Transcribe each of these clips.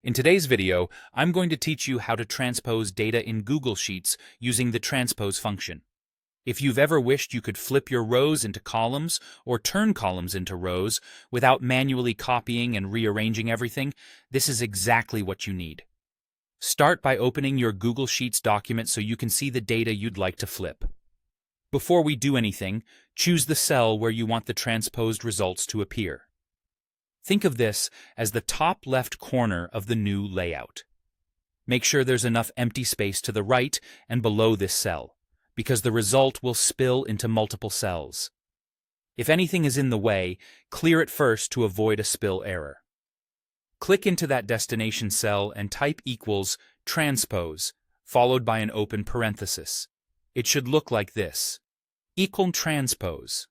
In today's video, I'm going to teach you how to transpose data in Google Sheets using the transpose function. If you've ever wished you could flip your rows into columns or turn columns into rows without manually copying and rearranging everything, this is exactly what you need. Start by opening your Google Sheets document so you can see the data you'd like to flip. Before we do anything, choose the cell where you want the transposed results to appear. Think of this as the top left corner of the new layout. Make sure there's enough empty space to the right and below this cell, because the result will spill into multiple cells. If anything is in the way, clear it first to avoid a spill error. Click into that destination cell and type equals transpose, followed by an open parenthesis. It should look like this: equal transpose.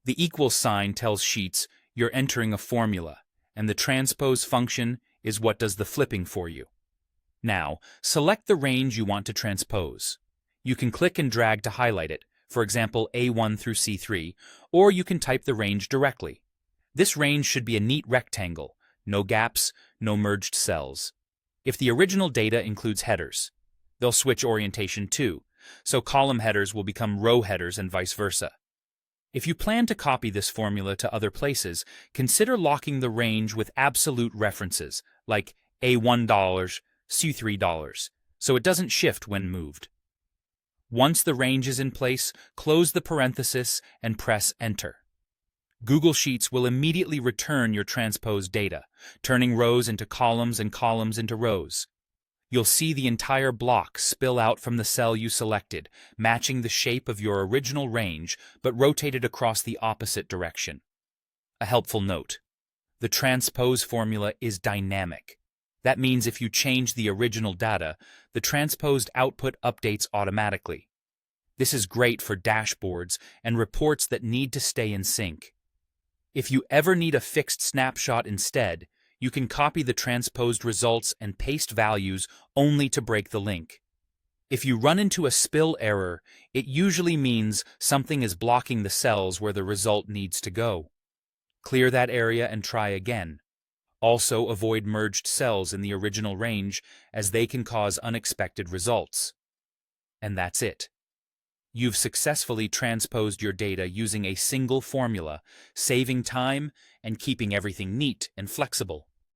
The equal sign tells Sheets you're entering a formula, and the transpose function is what does the flipping for you. Now, select the range you want to transpose. You can click and drag to highlight it, for example A1 through C3, or you can type the range directly. This range should be a neat rectangle, no gaps, no merged cells. If the original data includes headers, they'll switch orientation too, so column headers will become row headers and vice versa. If you plan to copy this formula to other places, consider locking the range with absolute references, like A1, C3, so it doesn't shift when moved. Once the range is in place, close the parenthesis and press Enter. Google Sheets will immediately return your transposed data, turning rows into columns and columns into rows. You'll see the entire block spill out from the cell you selected, matching the shape of your original range, but rotated across the opposite direction. A helpful note: the transpose formula is dynamic. That means if you change the original data, the transposed output updates automatically. This is great for dashboards and reports that need to stay in sync. If you ever need a fixed snapshot instead, you can copy the transposed results and paste values only to break the link. If you run into a spill error, it usually means something is blocking the cells where the result needs to go. Clear that area and try again. Also, avoid merged cells in the original range, as they can cause unexpected results. And that's it. You've successfully transposed your data using a single formula, saving time and keeping everything neat and flexible.